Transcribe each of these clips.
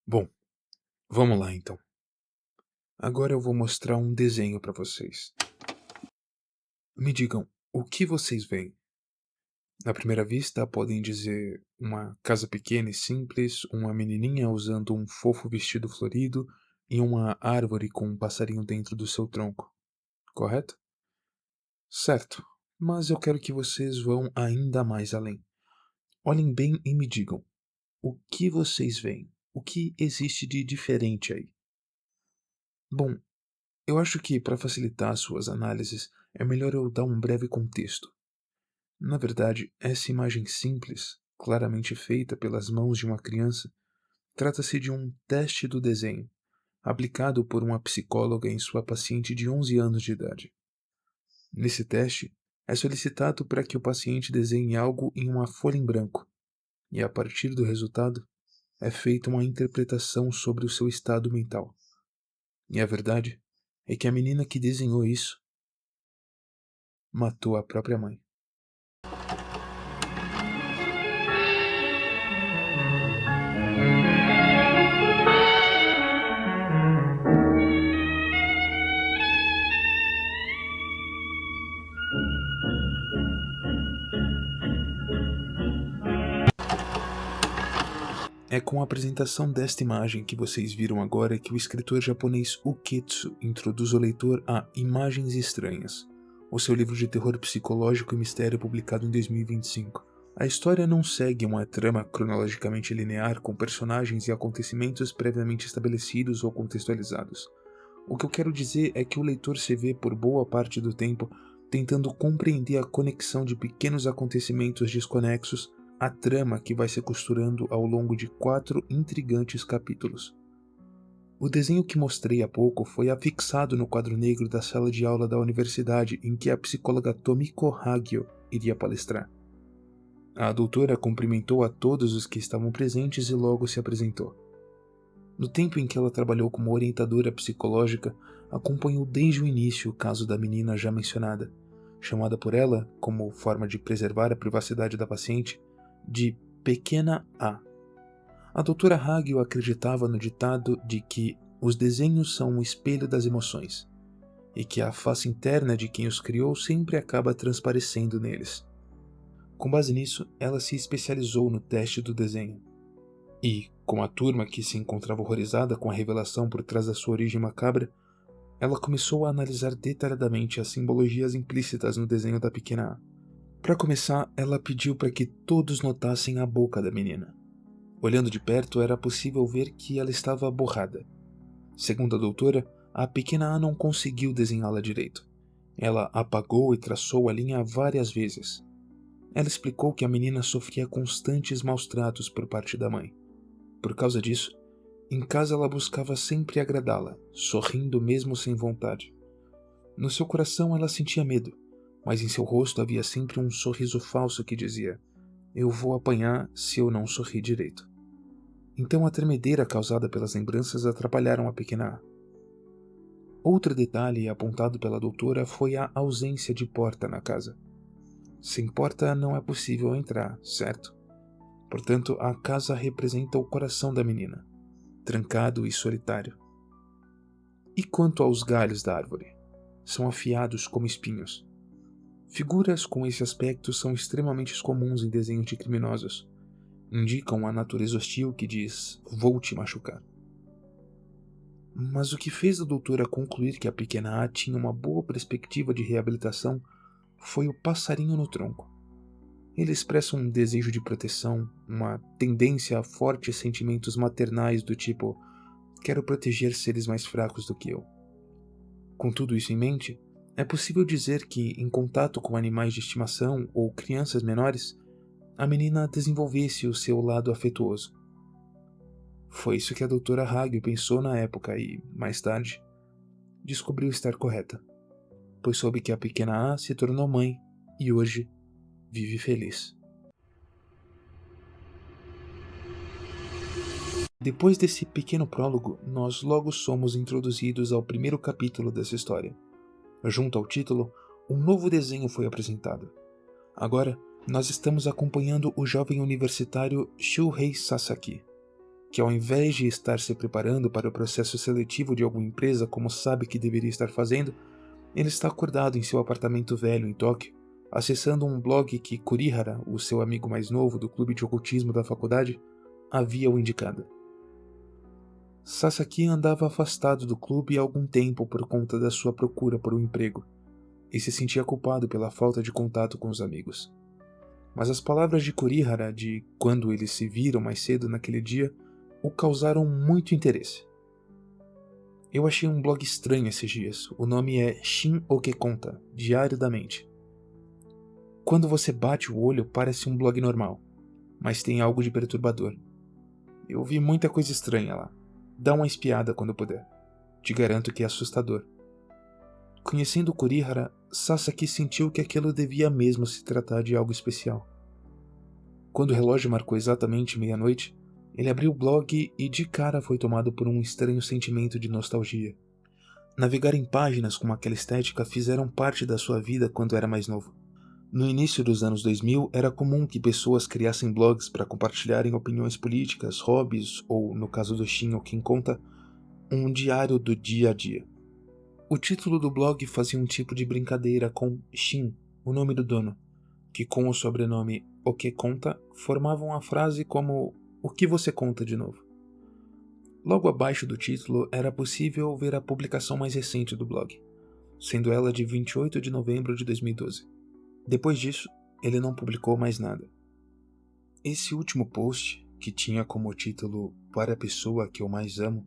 Bom, vamos lá então. Agora eu vou mostrar um desenho para vocês. Me digam, o que vocês veem? À primeira vista, podem dizer uma casa pequena e simples, uma menininha usando um fofo vestido florido e uma árvore com um passarinho dentro do seu tronco, correto? Certo, mas eu quero que vocês vão ainda mais além. Olhem bem e me digam, o que vocês veem? O que existe de diferente aí? Bom, eu acho que, para facilitar suas análises, é melhor eu dar um breve contexto. Na verdade, essa imagem simples, claramente feita pelas mãos de uma criança, trata-se de um teste do desenho, aplicado por uma psicóloga em sua paciente de 11 anos de idade. Nesse teste, é solicitado para que o paciente desenhe algo em uma folha em branco, e a partir do resultado, é feita uma interpretação sobre o seu estado mental. E a verdade é que a menina que desenhou isso matou a própria mãe. É com a apresentação desta imagem que vocês viram agora que o escritor japonês Uketsu introduz o leitor a Imagens Estranhas, o seu livro de terror psicológico e mistério publicado em 2025. A história não segue uma trama cronologicamente linear com personagens e acontecimentos previamente estabelecidos ou contextualizados. O que eu quero dizer é que o leitor se vê por boa parte do tempo tentando compreender a conexão de pequenos acontecimentos desconexos à trama que vai se costurando ao longo de 4 intrigantes capítulos. O desenho que mostrei há pouco foi afixado no quadro negro da sala de aula da universidade em que a psicóloga Tomiko Hagio iria palestrar. A doutora cumprimentou a todos os que estavam presentes e logo se apresentou. No tempo em que ela trabalhou como orientadora psicológica, acompanhou desde o início o caso da menina já mencionada, chamada por ela, como forma de preservar a privacidade da paciente, de Pequena A. A doutora Hagio acreditava no ditado de que os desenhos são um espelho das emoções, e que a face interna de quem os criou sempre acaba transparecendo neles. Com base nisso, ela se especializou no teste do desenho. E, com a turma que se encontrava horrorizada com a revelação por trás da sua origem macabra, ela começou a analisar detalhadamente as simbologias implícitas no desenho da pequena A. Para começar, ela pediu para que todos notassem a boca da menina. Olhando de perto, era possível ver que ela estava borrada. Segundo a doutora, a pequena A não conseguiu desenhá-la direito. Ela apagou e traçou a linha várias vezes. Ela explicou que a menina sofria constantes maus-tratos por parte da mãe. Por causa disso, em casa ela buscava sempre agradá-la, sorrindo mesmo sem vontade. No seu coração ela sentia medo, mas em seu rosto havia sempre um sorriso falso que dizia: "Eu vou apanhar se eu não sorrir direito." Então a tremedeira causada pelas lembranças atrapalharam a pequena A. Outro detalhe apontado pela doutora foi a ausência de porta na casa. Sem porta não é possível entrar, certo? Portanto, a casa representa o coração da menina, trancado e solitário. E quanto aos galhos da árvore? São afiados como espinhos. Figuras com esse aspecto são extremamente comuns em desenhos de criminosos. Indicam a natureza hostil que diz: "Vou te machucar." Mas o que fez a doutora concluir que a pequena A tinha uma boa perspectiva de reabilitação foi o passarinho no tronco. Ele expressa um desejo de proteção, uma tendência a fortes sentimentos maternais do tipo: "Quero proteger seres mais fracos do que eu." Com tudo isso em mente, é possível dizer que, em contato com animais de estimação ou crianças menores, a menina desenvolvesse o seu lado afetuoso. Foi isso que a doutora Hagio pensou na época e, mais tarde, descobriu estar correta, pois soube que a pequena A se tornou mãe e hoje vive feliz. Depois desse pequeno prólogo, nós logo somos introduzidos ao primeiro capítulo dessa história. Junto ao título, um novo desenho foi apresentado. Agora, nós estamos acompanhando o jovem universitário Shuhei Sasaki, que ao invés de estar se preparando para o processo seletivo de alguma empresa como sabe que deveria estar fazendo, ele está acordado em seu apartamento velho em Tóquio, acessando um blog que Kurihara, o seu amigo mais novo do clube de ocultismo da faculdade, havia o indicado. Sasaki andava afastado do clube há algum tempo por conta da sua procura por um emprego, e se sentia culpado pela falta de contato com os amigos. Mas as palavras de Kurihara de quando eles se viram mais cedo naquele dia o causaram muito interesse. Eu achei um blog estranho esses dias. O nome é Shin Oke Conta, Diário da Mente. Quando você bate o olho, parece um blog normal, mas tem algo de perturbador. Eu vi muita coisa estranha lá. Dá uma espiada quando puder. Te garanto que é assustador. Conhecendo Kurihara, Sasaki sentiu que aquilo devia mesmo se tratar de algo especial. Quando o relógio marcou exatamente meia-noite, ele abriu o blog e de cara foi tomado por um estranho sentimento de nostalgia. Navegar em páginas com aquela estética fizeram parte da sua vida quando era mais novo. No início dos anos 2000, era comum que pessoas criassem blogs para compartilharem opiniões políticas, hobbies ou, no caso do Shin Oken Conta, um diário do dia a dia. O título do blog fazia um tipo de brincadeira com Shin, o nome do dono, que com o sobrenome Oke Conta formavam a frase como "O que você conta de novo?". Logo abaixo do título era possível ver a publicação mais recente do blog, sendo ela de 28 de novembro de 2012. Depois disso, ele não publicou mais nada. Esse último post, que tinha como título "Para a pessoa que eu mais amo",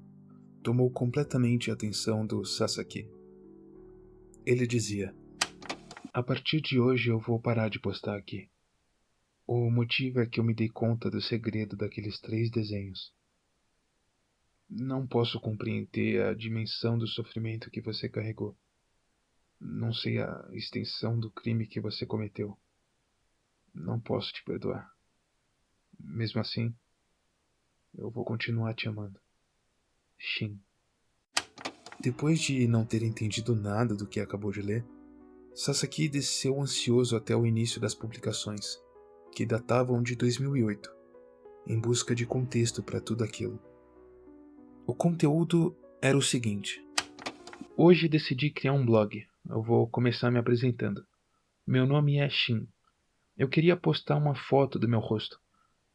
tomou completamente a atenção do Sasaki. Ele dizia: "A partir de hoje eu vou parar de postar aqui. O motivo é que eu me dei conta do segredo daqueles 3 desenhos. Não posso compreender a dimensão do sofrimento que você carregou. Não sei a extensão do crime que você cometeu. Não posso te perdoar. Mesmo assim, eu vou continuar te amando. Shin." Depois de não ter entendido nada do que acabou de ler, Sasaki desceu ansioso até o início das publicações, que datavam de 2008, em busca de contexto para tudo aquilo. O conteúdo era o seguinte: hoje decidi criar um blog. Eu vou começar me apresentando. Meu nome é Shin. Eu queria postar uma foto do meu rosto,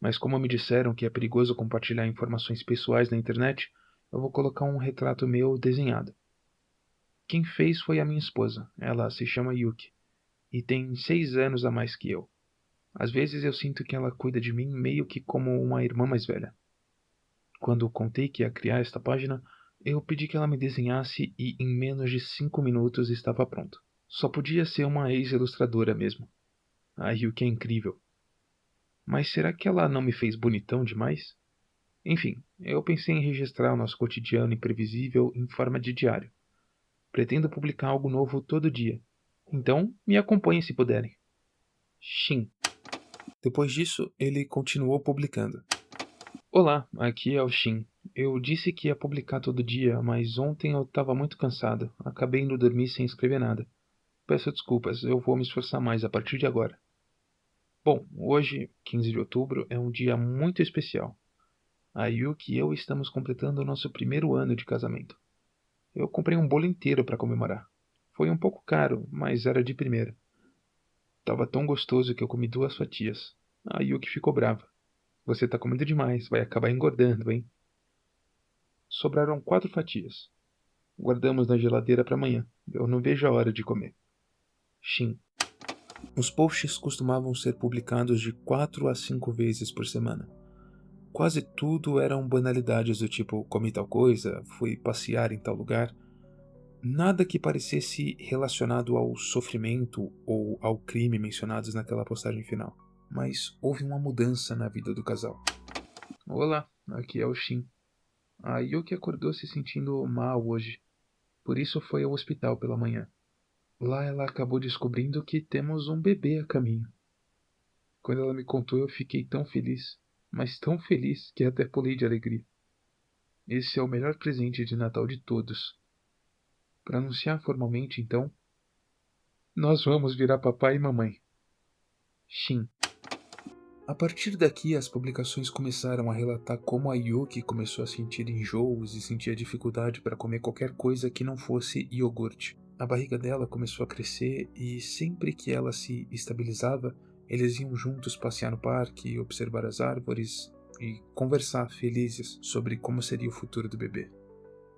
mas como me disseram que é perigoso compartilhar informações pessoais na internet, eu vou colocar um retrato meu desenhado. Quem fez foi a minha esposa. Ela se chama Yuki e tem 6 anos a mais que eu. Às vezes eu sinto que ela cuida de mim meio que como uma irmã mais velha. Quando contei que ia criar esta página, eu pedi que ela me desenhasse e em menos de 5 minutos estava pronto. Só podia ser uma ex-ilustradora mesmo. A Yuki é incrível. Mas será que ela não me fez bonitão demais? Enfim, eu pensei em registrar o nosso cotidiano imprevisível em forma de diário. Pretendo publicar algo novo todo dia. Então, me acompanhem se puderem. Shin. Depois disso, ele continuou publicando. Olá, aqui é o Shin. Eu disse que ia publicar todo dia, mas ontem eu estava muito cansado. Acabei indo dormir sem escrever nada. Peço desculpas, eu vou me esforçar mais a partir de agora. Bom, hoje, 15 de outubro, é um dia muito especial. A Yuki e eu estamos completando o nosso primeiro ano de casamento. Eu comprei um bolo inteiro para comemorar. Foi um pouco caro, mas era de primeira. Tava tão gostoso que eu comi 2 fatias. A Yuki ficou brava. Você tá comendo demais, vai acabar engordando, hein? Sobraram 4 fatias. Guardamos na geladeira para amanhã. Eu não vejo a hora de comer. Shin. Os posts costumavam ser publicados de 4 a 5 vezes por semana. Quase tudo eram banalidades do tipo comi tal coisa, fui passear em tal lugar. Nada que parecesse relacionado ao sofrimento ou ao crime mencionados naquela postagem final. Mas houve uma mudança na vida do casal. Olá, aqui é o Shin. A Yuki acordou se sentindo mal hoje, por isso foi ao hospital pela manhã. Lá ela acabou descobrindo que temos um bebê a caminho. Quando ela me contou eu fiquei tão feliz, mas tão feliz que até pulei de alegria. Esse é o melhor presente de Natal de todos. Para anunciar formalmente então, nós vamos virar papai e mamãe. Shin. A partir daqui, as publicações começaram a relatar como a Yuki começou a sentir enjoos e sentia dificuldade para comer qualquer coisa que não fosse iogurte. A barriga dela começou a crescer e sempre que ela se estabilizava, eles iam juntos passear no parque, observar as árvores e conversar felizes sobre como seria o futuro do bebê.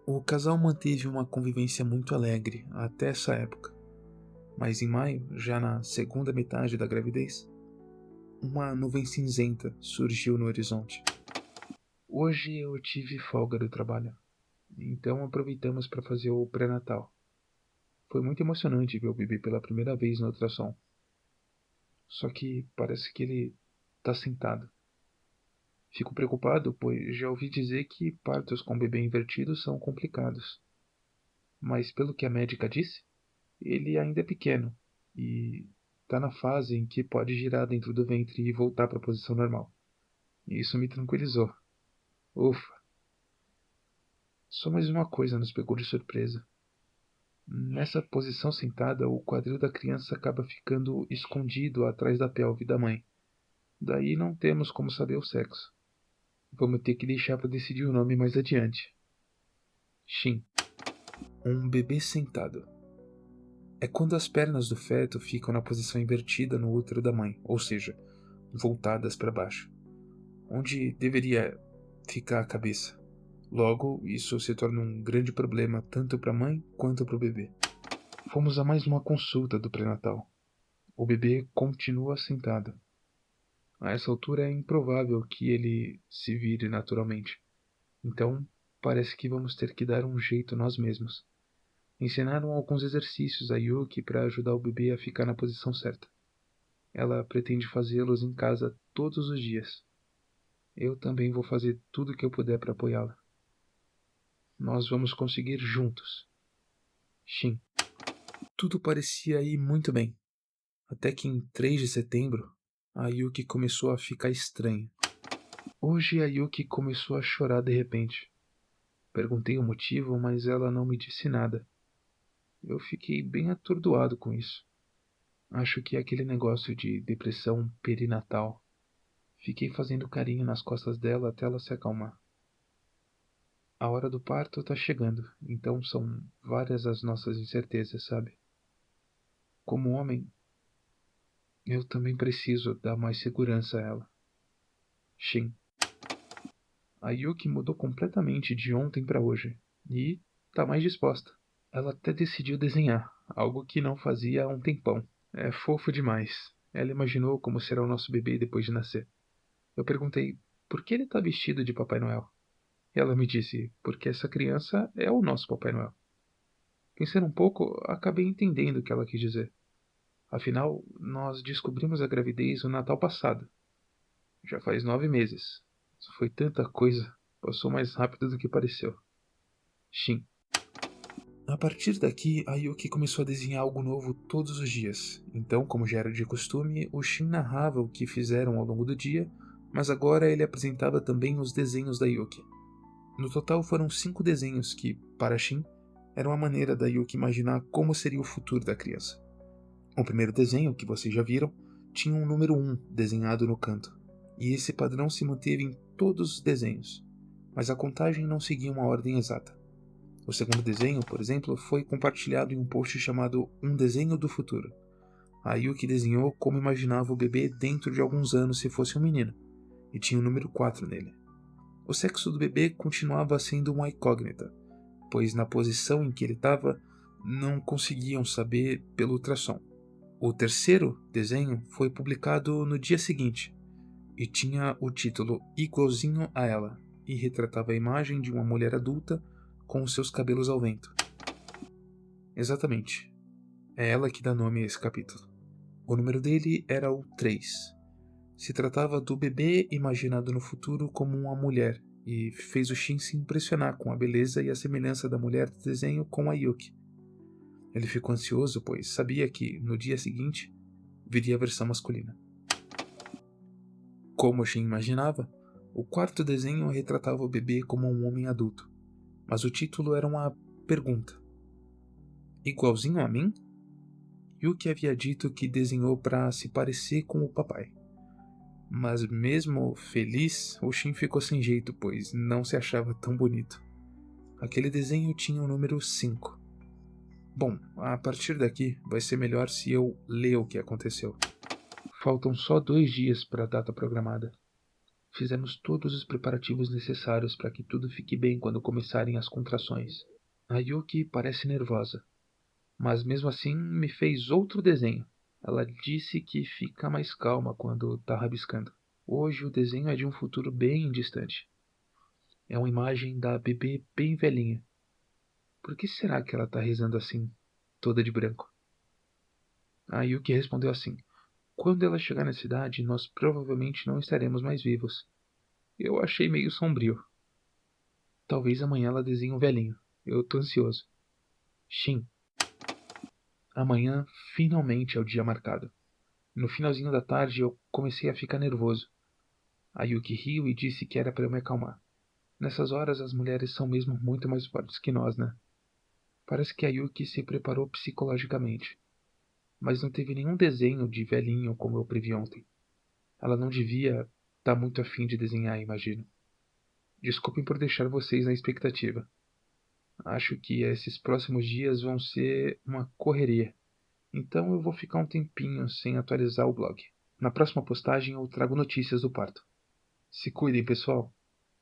O casal manteve uma convivência muito alegre até essa época, mas em maio, já na segunda metade da gravidez, uma nuvem cinzenta surgiu no horizonte. Hoje eu tive folga do trabalho, então aproveitamos para fazer o pré-natal. Foi muito emocionante ver o bebê pela primeira vez no ultrassom. Só que parece que ele está sentado. Fico preocupado, pois já ouvi dizer que partos com bebê invertido são complicados. Mas pelo que a médica disse, ele ainda é pequeno e está na fase em que pode girar dentro do ventre e voltar para a posição normal. E isso me tranquilizou. Ufa! Só mais uma coisa nos pegou de surpresa. Nessa posição sentada, o quadril da criança acaba ficando escondido atrás da pelve da mãe. Daí não temos como saber o sexo. Vamos ter que deixar para decidir o nome mais adiante. Shin. Um bebê sentado. É quando as pernas do feto ficam na posição invertida no útero da mãe, ou seja, voltadas para baixo, onde deveria ficar a cabeça. Logo, isso se torna um grande problema tanto para a mãe quanto para o bebê. Fomos a mais uma consulta do pré-natal. O bebê continua sentado. A essa altura é improvável que ele se vire naturalmente. Então, parece que vamos ter que dar um jeito nós mesmos. Ensinaram alguns exercícios a Yuki para ajudar o bebê a ficar na posição certa. Ela pretende fazê-los em casa todos os dias. Eu também vou fazer tudo o que eu puder para apoiá-la. Nós vamos conseguir juntos. Shin. Tudo parecia ir muito bem. Até que em 3 de setembro, a Yuki começou a ficar estranha. Hoje a Yuki começou a chorar de repente. Perguntei o motivo, mas ela não me disse nada. Eu fiquei bem atordoado com isso. Acho que é aquele negócio de depressão perinatal. Fiquei fazendo carinho nas costas dela até ela se acalmar. A hora do parto tá chegando, então são várias as nossas incertezas, sabe? Como homem, eu também preciso dar mais segurança a ela. Shin. A Yuki mudou completamente de ontem para hoje e tá mais disposta. Ela até decidiu desenhar, algo que não fazia há um tempão. É fofo demais. Ela imaginou como será o nosso bebê depois de nascer. Eu perguntei, por que ele tá vestido de Papai Noel? Ela me disse, porque essa criança é o nosso Papai Noel. Pensando um pouco, acabei entendendo o que ela quis dizer. Afinal, nós descobrimos a gravidez no Natal passado. Já faz 9 meses. Isso foi tanta coisa. Passou mais rápido do que pareceu. Shin. A partir daqui, a Yuki começou a desenhar algo novo todos os dias. Então, como já era de costume, o Shin narrava o que fizeram ao longo do dia, mas agora ele apresentava também os desenhos da Yuki. No total foram 5 desenhos que, para Shin, eram a maneira da Yuki imaginar como seria o futuro da criança. O primeiro desenho, que vocês já viram, tinha um número 1 desenhado no canto, e esse padrão se manteve em todos os desenhos, mas a contagem não seguia uma ordem exata. O segundo desenho, por exemplo, foi compartilhado em um post chamado Um Desenho do Futuro. A Yuki desenhou como imaginava o bebê dentro de alguns anos se fosse um menino, e tinha o número 4 nele. O sexo do bebê continuava sendo uma incógnita, pois na posição em que ele estava, não conseguiam saber pelo ultrassom. O terceiro desenho foi publicado no dia seguinte, e tinha o título Igualzinho a ela, e retratava a imagem de uma mulher adulta com os seus cabelos ao vento. Exatamente. É ela que dá nome a esse capítulo. O número dele era o 3. Se tratava do bebê imaginado no futuro como uma mulher, e fez o Shin se impressionar com a beleza e a semelhança da mulher do desenho com a Yuki. Ele ficou ansioso, pois sabia que, no dia seguinte, viria a versão masculina. Como o Shin imaginava, o quarto desenho retratava o bebê como um homem adulto, mas o título era uma pergunta. Igualzinho a mim? Yuki havia dito que desenhou para se parecer com o papai. Mas mesmo feliz, o Shin ficou sem jeito, pois não se achava tão bonito. Aquele desenho tinha o número 5. Bom, a partir daqui vai ser melhor se eu ler o que aconteceu. Faltam só 2 dias para a data programada. Fizemos todos os preparativos necessários para que tudo fique bem quando começarem as contrações. A Yuki parece nervosa, mas mesmo assim me fez outro desenho. Ela disse que fica mais calma quando está rabiscando. Hoje o desenho é de um futuro bem distante. É uma imagem da bebê bem velhinha. Por que será que ela está rezando assim, toda de branco? A Yuki respondeu assim: quando ela chegar na cidade, nós provavelmente não estaremos mais vivos. Eu achei meio sombrio. Talvez amanhã ela desenhe um velhinho. Eu tô ansioso. Shin. Amanhã finalmente é o dia marcado. No finalzinho da tarde eu comecei a ficar nervoso. A Yuki riu e disse que era para eu me acalmar. Nessas horas as mulheres são mesmo muito mais fortes que nós, né? Parece que a Yuki se preparou psicologicamente. Mas não teve nenhum desenho de velhinho como eu previ ontem. Ela não devia estar muito afim de desenhar, imagino. Desculpem por deixar vocês na expectativa. Acho que esses próximos dias vão ser uma correria. Então eu vou ficar um tempinho sem atualizar o blog. Na próxima postagem eu trago notícias do parto. Se cuidem, pessoal.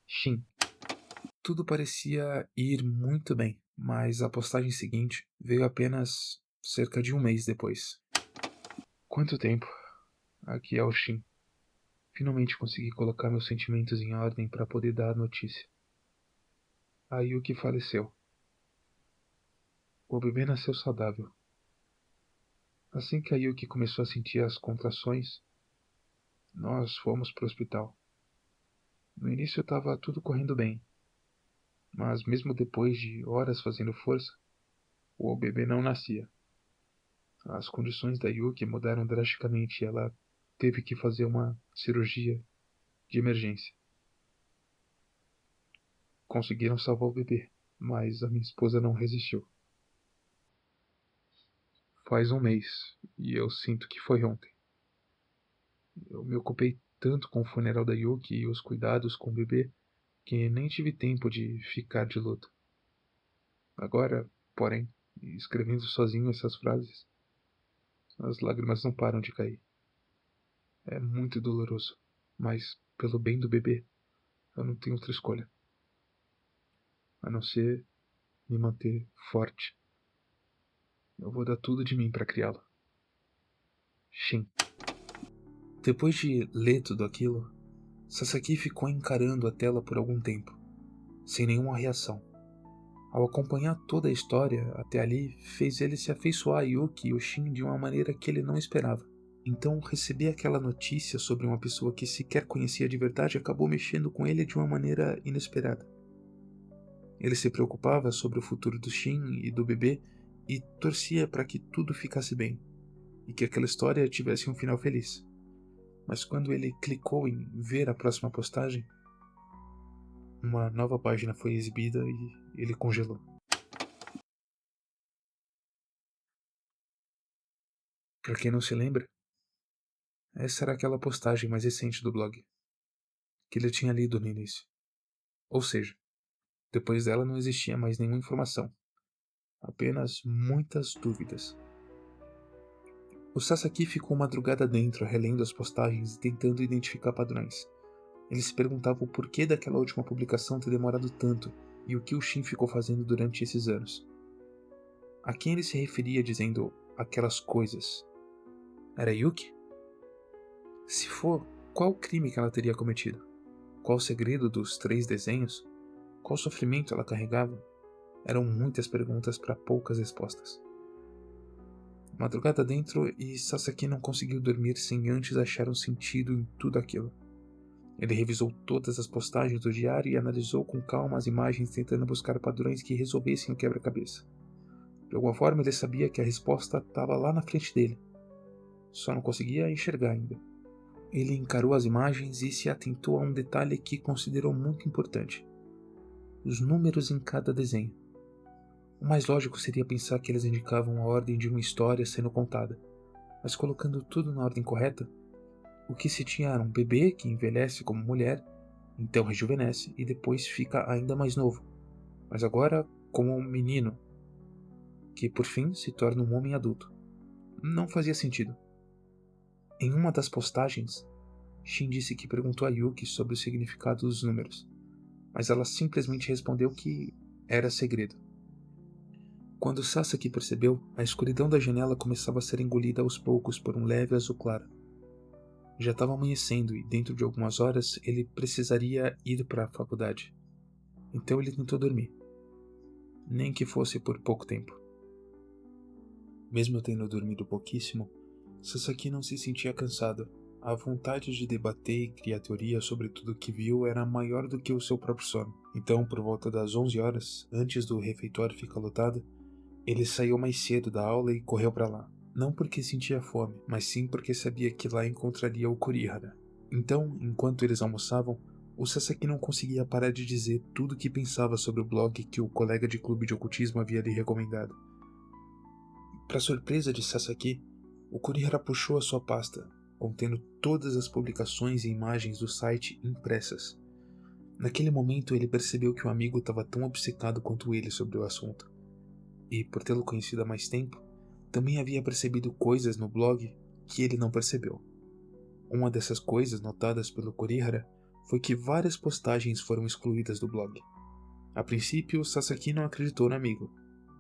Shin. Tudo parecia ir muito bem, mas a postagem seguinte veio apenas cerca de um mês depois. Quanto tempo? Aqui é o Shin. Finalmente consegui colocar meus sentimentos em ordem para poder dar a notícia. A Yuki faleceu. O bebê nasceu saudável. Assim que a Yuki começou a sentir as contrações, nós fomos para o hospital. No início estava tudo correndo bem, mas mesmo depois de horas fazendo força, o bebê não nascia. As condições da Yuki mudaram drasticamente e ela teve que fazer uma cirurgia de emergência. Conseguiram salvar o bebê, mas a minha esposa não resistiu. Faz um mês, e eu sinto que foi ontem. Eu me ocupei tanto com o funeral da Yuki e os cuidados com o bebê que nem tive tempo de ficar de luto. Agora, porém, escrevendo sozinho essas frases, as lágrimas não param de cair. É muito doloroso, mas pelo bem do bebê, eu não tenho outra escolha, a não ser me manter forte. Eu vou dar tudo de mim para criá-la. Shin. Depois de ler tudo aquilo, Sasaki ficou encarando a tela por algum tempo, sem nenhuma reação. Ao acompanhar toda a história até ali, fez ele se afeiçoar a Yuki e o Shin de uma maneira que ele não esperava. Então, receber aquela notícia sobre uma pessoa que sequer conhecia de verdade acabou mexendo com ele de uma maneira inesperada. Ele se preocupava sobre o futuro do Shin e do bebê e torcia para que tudo ficasse bem e que aquela história tivesse um final feliz. Mas quando ele clicou em ver a próxima postagem, uma nova página foi exibida e ele congelou. Para quem não se lembra, essa era aquela postagem mais recente do blog, que ele tinha lido no início. Ou seja, depois dela não existia mais nenhuma informação, apenas muitas dúvidas. O Sasaki ficou madrugada dentro, relendo as postagens e tentando identificar padrões. Ele se perguntava o porquê daquela última publicação ter demorado tanto e o que o Shin ficou fazendo durante esses anos. A quem ele se referia dizendo aquelas coisas? Era Yuki? Se for, qual crime que ela teria cometido? Qual o segredo dos 3 desenhos? Qual sofrimento ela carregava? Eram muitas perguntas para poucas respostas. Madrugada dentro e Sasaki não conseguiu dormir sem antes achar um sentido em tudo aquilo. Ele revisou todas as postagens do diário e analisou com calma as imagens tentando buscar padrões que resolvessem o quebra-cabeça. De alguma forma ele sabia que a resposta estava lá na frente dele. Só não conseguia enxergar ainda. Ele encarou as imagens e se atentou a um detalhe que considerou muito importante: os números em cada desenho. O mais lógico seria pensar que eles indicavam a ordem de uma história sendo contada, mas colocando tudo na ordem correta, O que se tinha era um bebê que envelhece como mulher, então rejuvenesce e depois fica ainda mais novo, mas agora como um menino, que por fim se torna um homem adulto. Não fazia sentido. Em uma das postagens, Shin disse que perguntou a Yuki sobre o significado dos números, mas ela simplesmente respondeu que era segredo. Quando Sasaki percebeu, a escuridão da janela começava a ser engolida aos poucos por um leve azul claro. Já estava amanhecendo e dentro de algumas horas ele precisaria ir para a faculdade. Então ele tentou dormir, nem que fosse por pouco tempo. Mesmo tendo dormido pouquíssimo, Sasaki não se sentia cansado. A vontade de debater e criar teorias sobre tudo o que viu era maior do que o seu próprio sono. Então, por volta das 11 horas, antes do refeitório ficar lotado, ele saiu mais cedo da aula e correu para lá. Não porque sentia fome, mas sim porque sabia que lá encontraria o Kurihara. Então, enquanto eles almoçavam, o Sasaki não conseguia parar de dizer tudo o que pensava sobre o blog que o colega de clube de ocultismo havia lhe recomendado. Para surpresa de Sasaki, o Kurihara puxou a sua pasta, contendo todas as publicações e imagens do site impressas. Naquele momento ele percebeu que o amigo estava tão obcecado quanto ele sobre o assunto. E, por tê-lo conhecido há mais tempo, também havia percebido coisas no blog que ele não percebeu. Uma dessas coisas notadas pelo Kurihara foi que várias postagens foram excluídas do blog. A princípio, Sasaki não acreditou no amigo,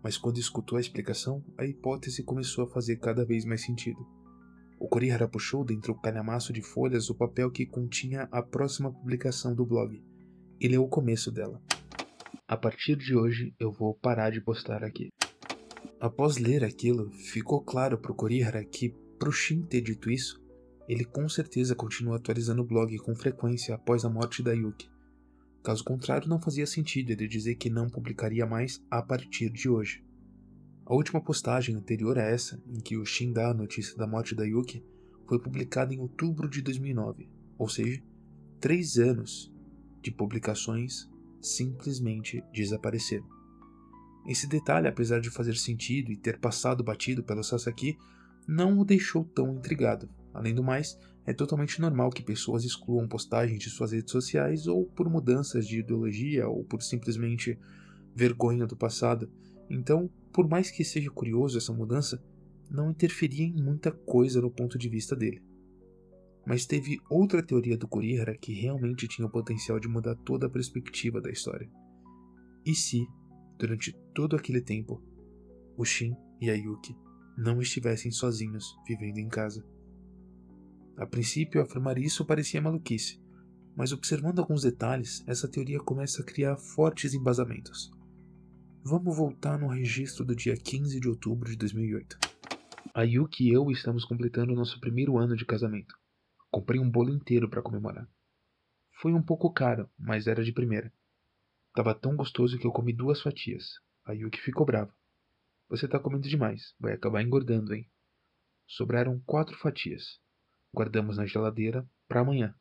mas quando escutou a explicação, a hipótese começou a fazer cada vez mais sentido. O Kurihara puxou dentre o calhamaço de folhas o papel que continha a próxima publicação do blog e leu o começo dela. A partir de hoje, eu vou parar de postar aqui. Após ler aquilo, ficou claro para o Kurihara que, para o Shin ter dito isso, ele com certeza continua atualizando o blog com frequência após a morte da Yuki. Caso contrário, não fazia sentido ele dizer que não publicaria mais a partir de hoje. A última postagem anterior a essa, em que o Shin dá a notícia da morte da Yuki, foi publicada em outubro de 2009, ou seja, 3 anos de publicações simplesmente desapareceram. Esse detalhe, apesar de fazer sentido e ter passado batido pelo Sasaki, não o deixou tão intrigado. Além do mais, é totalmente normal que pessoas excluam postagens de suas redes sociais ou por mudanças de ideologia ou por simplesmente vergonha do passado. Então, por mais que seja curioso essa mudança, não interferia em muita coisa no ponto de vista dele. Mas teve outra teoria do Kurihara que realmente tinha o potencial de mudar toda a perspectiva da história. E se, durante todo aquele tempo, o Shin e a Yuki não estivessem sozinhos vivendo em casa? A princípio, afirmar isso parecia maluquice, mas observando alguns detalhes, essa teoria começa a criar fortes embasamentos. Vamos voltar no registro do dia 15 de outubro de 2008. A Yuki e eu estamos completando nosso primeiro ano de casamento. Comprei um bolo inteiro para comemorar. Foi um pouco caro, mas era de primeira. Tava tão gostoso que eu comi 2 fatias. A Yuki ficou brava. Você tá comendo demais, vai acabar engordando, hein? Sobraram 4 fatias. Guardamos na geladeira para amanhã.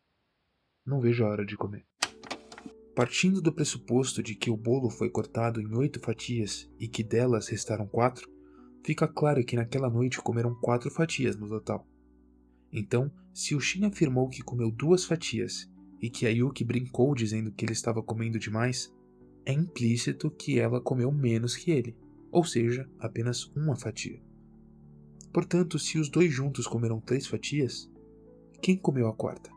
Não vejo a hora de comer. Partindo do pressuposto de que o bolo foi cortado em 8 fatias e que delas restaram 4, fica claro que naquela noite comeram 4 fatias no total. Então, se o Shin afirmou que comeu 2 fatias e que a Yuki brincou dizendo que ele estava comendo demais, é implícito que ela comeu menos que ele, ou seja, apenas 1 fatia. Portanto, se os dois juntos comeram 3 fatias, quem comeu a 4ª?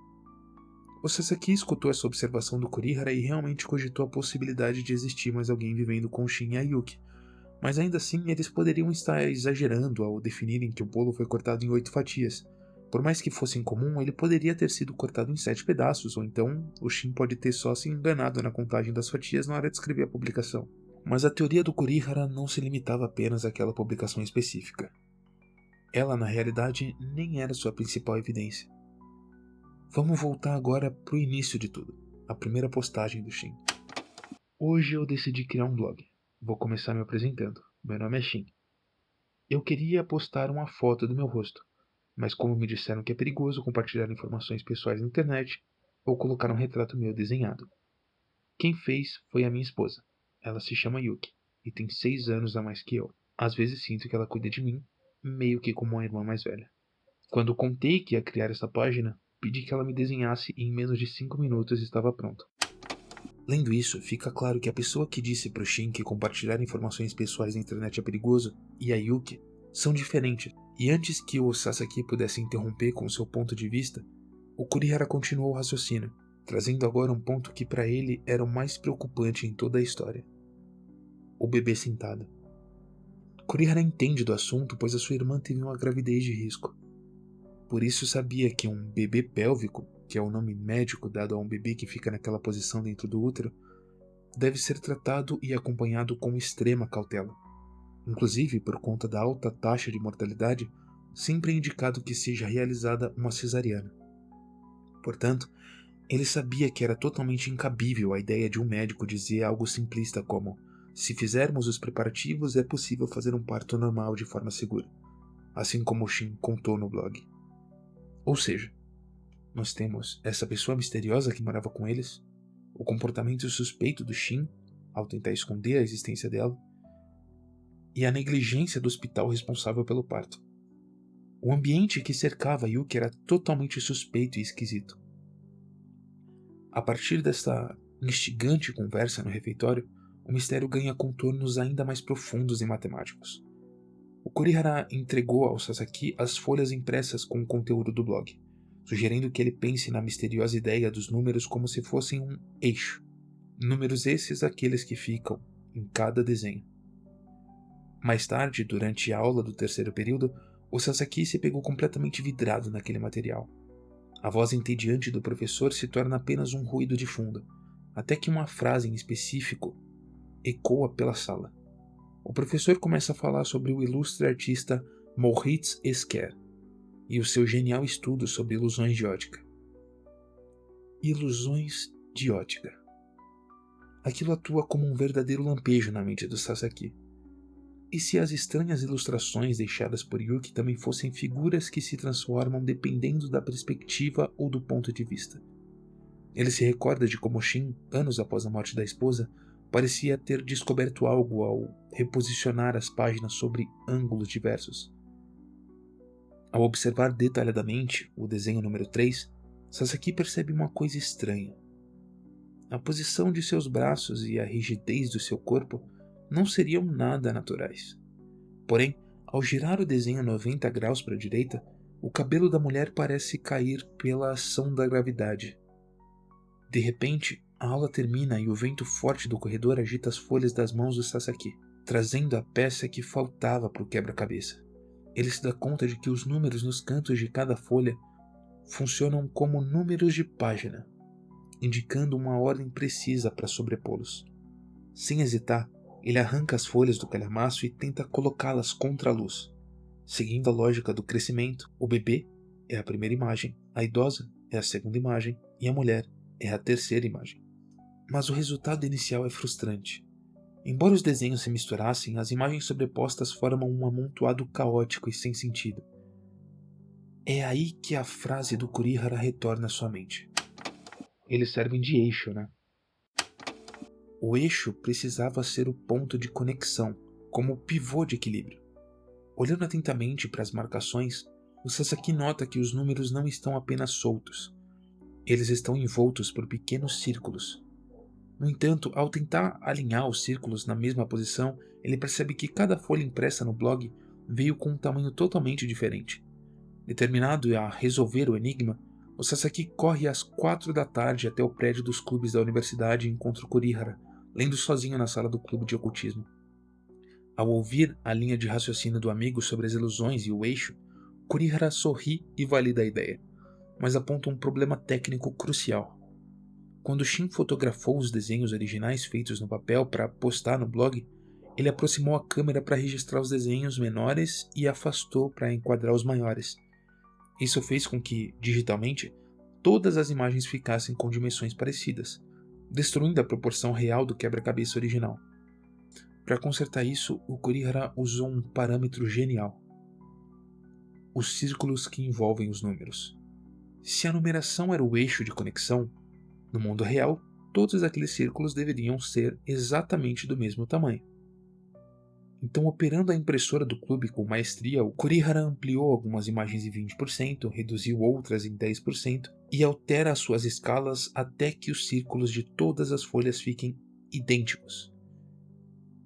O Sasaki escutou essa observação do Kurihara e realmente cogitou a possibilidade de existir mais alguém vivendo com Shin e a Yuki, mas ainda assim eles poderiam estar exagerando ao definirem que o bolo foi cortado em 8 fatias. Por mais que fosse incomum, ele poderia ter sido cortado em 7 pedaços, ou então o Shin pode ter só se enganado na contagem das fatias na hora de escrever a publicação. Mas a teoria do Kurihara não se limitava apenas àquela publicação específica. Ela, na realidade, nem era sua principal evidência. Vamos voltar agora para o início de tudo, a primeira postagem do Shin. Hoje eu decidi criar um blog. Vou começar me apresentando. Meu nome é Shin. Eu queria postar uma foto do meu rosto, mas como me disseram que é perigoso compartilhar informações pessoais na internet, vou colocar um retrato meu desenhado. Quem fez foi a minha esposa. Ela se chama Yuki e tem 6 anos a mais que eu. Às vezes sinto que ela cuida de mim, meio que como uma irmã mais velha. Quando contei que ia criar essa página, pedi que ela me desenhasse e em menos de 5 minutos estava pronto. Lendo isso, fica claro que a pessoa que disse pro Shin que compartilhar informações pessoais na internet é perigoso e a Yuki são diferentes, e antes que o Sasaki pudesse interromper com seu ponto de vista, o Kurihara continuou o raciocínio, trazendo agora um ponto que para ele era o mais preocupante em toda a história. O bebê sentado. Kurihara entende do assunto pois a sua irmã teve uma gravidez de risco. Por isso sabia que um bebê pélvico, que é o nome médico dado a um bebê que fica naquela posição dentro do útero, deve ser tratado e acompanhado com extrema cautela. Inclusive, por conta da alta taxa de mortalidade, sempre é indicado que seja realizada uma cesariana. Portanto, ele sabia que era totalmente incabível a ideia de um médico dizer algo simplista como: se fizermos os preparativos, é possível fazer um parto normal de forma segura, assim como o Shin contou no blog. Ou seja, nós temos essa pessoa misteriosa que morava com eles, o comportamento suspeito do Shin ao tentar esconder a existência dela, e a negligência do hospital responsável pelo parto. O ambiente que cercava Yuki era totalmente suspeito e esquisito. A partir desta instigante conversa no refeitório, o mistério ganha contornos ainda mais profundos e matemáticos. O Kurihara entregou ao Sasaki as folhas impressas com o conteúdo do blog, sugerindo que ele pense na misteriosa ideia dos números como se fossem um eixo. Números esses aqueles que ficam em cada desenho. Mais tarde, durante a aula do terceiro período, o Sasaki se pegou completamente vidrado naquele material. A voz entediante do professor se torna apenas um ruído de fundo, até que uma frase em específico ecoa pela sala. O professor começa a falar sobre o ilustre artista Moritz Esker e o seu genial estudo sobre ilusões de ótica. Ilusões de ótica. Aquilo atua como um verdadeiro lampejo na mente do Sasaki. E se as estranhas ilustrações deixadas por Yuki também fossem figuras que se transformam dependendo da perspectiva ou do ponto de vista? Ele se recorda de como Shin, anos após a morte da esposa, parecia ter descoberto algo ao reposicionar as páginas sobre ângulos diversos. Ao observar detalhadamente o desenho número 3, Sasaki percebe uma coisa estranha. A posição de seus braços e a rigidez do seu corpo não seriam nada naturais. Porém, ao girar o desenho 90 graus para a direita, o cabelo da mulher parece cair pela ação da gravidade. De repente, a aula termina e o vento forte do corredor agita as folhas das mãos do Sasaki, trazendo a peça que faltava para o quebra-cabeça. Ele se dá conta de que os números nos cantos de cada folha funcionam como números de página, indicando uma ordem precisa para sobrepô-los. Sem hesitar, ele arranca as folhas do calhamaço e tenta colocá-las contra a luz. Seguindo a lógica do crescimento, o bebê é a primeira imagem, a idosa é a segunda imagem e a mulher é a terceira imagem. Mas o resultado inicial é frustrante. Embora os desenhos se misturassem, as imagens sobrepostas formam um amontoado caótico e sem sentido. É aí que a frase do Kurihara retorna à sua mente. Eles servem de eixo, né? O eixo precisava ser o ponto de conexão, como o pivô de equilíbrio. Olhando atentamente para as marcações, o Sasaki nota que os números não estão apenas soltos. Eles estão envoltos por pequenos círculos. No entanto, ao tentar alinhar os círculos na mesma posição, ele percebe que cada folha impressa no blog veio com um tamanho totalmente diferente. Determinado a resolver o enigma, o Sasaki corre às 4 da tarde até o prédio dos clubes da universidade e encontra o Kurihara, lendo sozinho na sala do clube de ocultismo. Ao ouvir a linha de raciocínio do amigo sobre as ilusões e o eixo, Kurihara sorri e valida a ideia, mas aponta um problema técnico crucial. Quando Shin fotografou os desenhos originais feitos no papel para postar no blog, ele aproximou a câmera para registrar os desenhos menores e afastou para enquadrar os maiores. Isso fez com que, digitalmente, todas as imagens ficassem com dimensões parecidas, destruindo a proporção real do quebra-cabeça original. Para consertar isso, o Kurihara usou um parâmetro genial: os círculos que envolvem os números. Se a numeração era o eixo de conexão, no mundo real, todos aqueles círculos deveriam ser exatamente do mesmo tamanho. Então, operando a impressora do clube com maestria, o Kurihara ampliou algumas imagens em 20%, reduziu outras em 10% e altera as suas escalas até que os círculos de todas as folhas fiquem idênticos.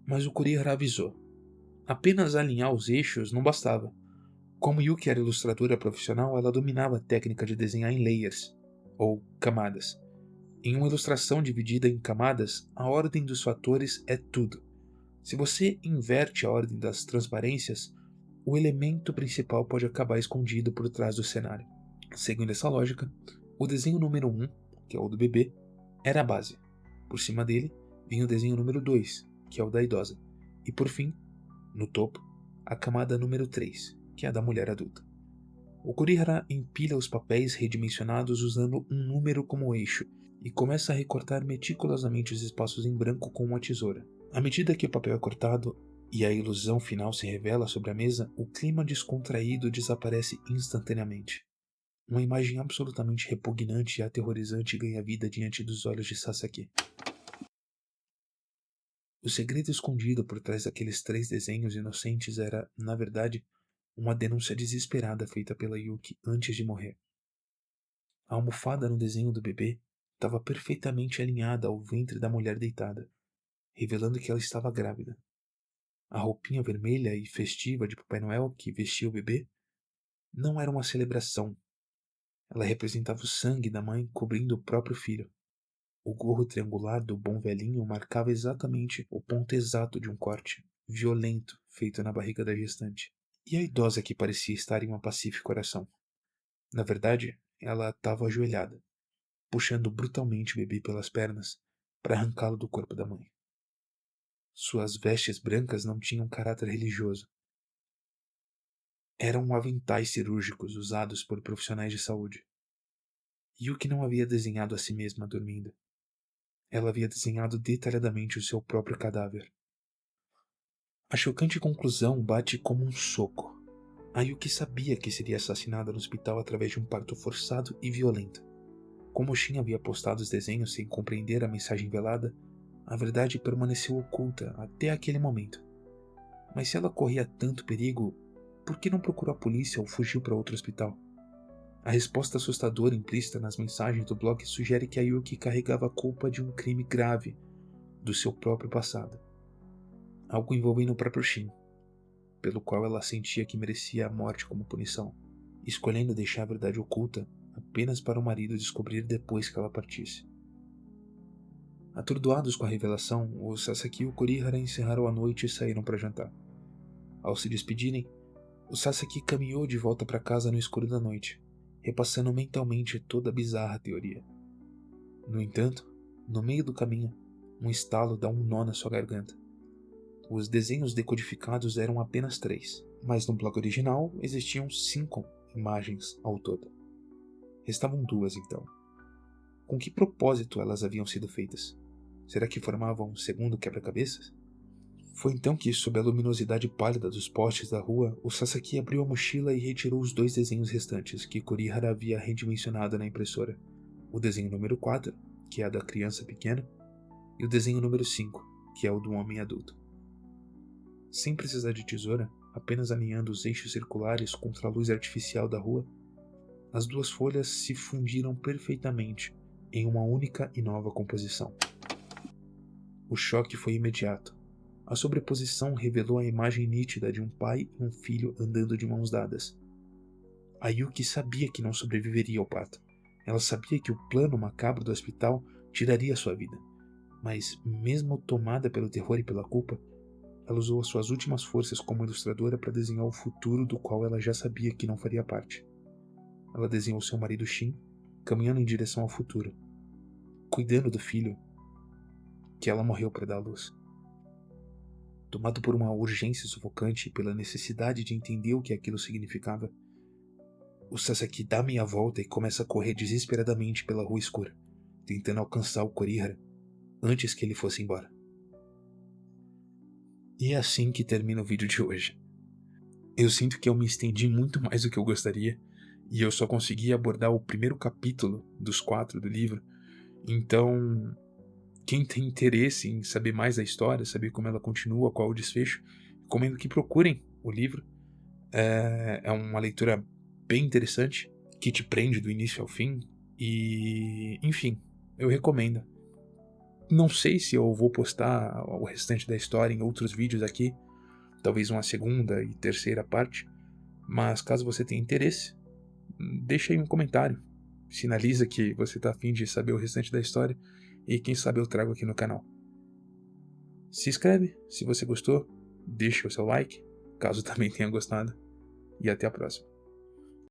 Mas o Kurihara avisou. Apenas alinhar os eixos não bastava. Como Yuki era ilustradora profissional, ela dominava a técnica de desenhar em layers, ou camadas. Em uma ilustração dividida em camadas, a ordem dos fatores é tudo. Se você inverte a ordem das transparências, o elemento principal pode acabar escondido por trás do cenário. Seguindo essa lógica, o desenho número 1, que é o do bebê, era a base. Por cima dele, vinha o desenho número 2, que é o da idosa. E por fim, no topo, a camada número 3, que é a da mulher adulta. O Kurihara empilha os papéis redimensionados usando um número como eixo e começa a recortar meticulosamente os espaços em branco com uma tesoura. À medida que o papel é cortado e a ilusão final se revela sobre a mesa, o clima descontraído desaparece instantaneamente. Uma imagem absolutamente repugnante e aterrorizante ganha vida diante dos olhos de Sasaki. O segredo escondido por trás daqueles 3 desenhos inocentes era, na verdade, uma denúncia desesperada feita pela Yuki antes de morrer. A almofada no desenho do bebê estava perfeitamente alinhada ao ventre da mulher deitada, revelando que ela estava grávida. A roupinha vermelha e festiva de Papai Noel que vestia o bebê não era uma celebração. Ela representava o sangue da mãe cobrindo o próprio filho. O gorro triangular do bom velhinho marcava exatamente o ponto exato de um corte violento feito na barriga da gestante. E a idosa que parecia estar em uma pacífica oração. Na verdade, ela estava ajoelhada, puxando brutalmente o bebê pelas pernas para arrancá-lo do corpo da mãe. Suas vestes brancas não tinham caráter religioso. Eram aventais cirúrgicos usados por profissionais de saúde. Yuki não havia desenhado a si mesma dormindo. Ela havia desenhado detalhadamente o seu próprio cadáver. A chocante conclusão bate como um soco. A Yuki sabia que seria assassinada no hospital através de um parto forçado e violento. Como Shin havia postado os desenhos sem compreender a mensagem velada, a verdade permaneceu oculta até aquele momento. Mas se ela corria tanto perigo, por que não procurou a polícia ou fugiu para outro hospital? A resposta assustadora implícita nas mensagens do blog sugere que a Yuki carregava a culpa de um crime grave do seu próprio passado. Algo envolvendo o próprio Shin, pelo qual ela sentia que merecia a morte como punição, escolhendo deixar a verdade oculta apenas para o marido descobrir depois que ela partisse. Atordoados com a revelação, o Sasaki e o Kurihara encerraram a noite e saíram para jantar. Ao se despedirem, o Sasaki caminhou de volta para casa no escuro da noite, repassando mentalmente toda a bizarra teoria. No entanto, no meio do caminho, um estalo dá um nó na sua garganta. Os desenhos decodificados eram apenas 3, mas no blog original existiam 5 imagens ao todo. Restavam 2 então. Com que propósito elas haviam sido feitas? Será que formavam um segundo quebra-cabeças? Foi então que, sob a luminosidade pálida dos postes da rua, o Sasaki abriu a mochila e retirou os 2 desenhos restantes que Kurihara havia redimensionado na impressora. O desenho número 4, que é a da criança pequena, e o desenho número 5, que é o do homem adulto. Sem precisar de tesoura, apenas alinhando os eixos circulares contra a luz artificial da rua, as 2 folhas se fundiram perfeitamente em uma única e nova composição. O choque foi imediato. A sobreposição revelou a imagem nítida de um pai e um filho andando de mãos dadas. A Yuki sabia que não sobreviveria ao parto. Ela sabia que o plano macabro do hospital tiraria sua vida. Mas, mesmo tomada pelo terror e pela culpa, ela usou as suas últimas forças como ilustradora para desenhar o futuro do qual ela já sabia que não faria parte. Ela desenhou seu marido Shin, caminhando em direção ao futuro, cuidando do filho que ela morreu para dar à luz. Tomado por uma urgência sufocante e pela necessidade de entender o que aquilo significava, o Sasaki dá meia volta e começa a correr desesperadamente pela rua escura, tentando alcançar o Kurihara antes que ele fosse embora. E é assim que termina o vídeo de hoje. Eu sinto que eu me estendi muito mais do que eu gostaria, e eu só consegui abordar o primeiro capítulo dos 4 do livro, então quem tem interesse em saber mais da história, saber como ela continua, qual é o desfecho, recomendo que procurem o livro. É uma leitura bem interessante, que te prende do início ao fim. E, enfim, eu recomendo. Não sei se eu vou postar o restante da história em outros vídeos aqui, talvez uma segunda e terceira parte, mas caso você tenha interesse, deixa aí um comentário, sinaliza que você está a fim de saber o restante da história e quem sabe eu trago aqui no canal. Se inscreve se você gostou, deixa o seu like, caso também tenha gostado, e até a próxima.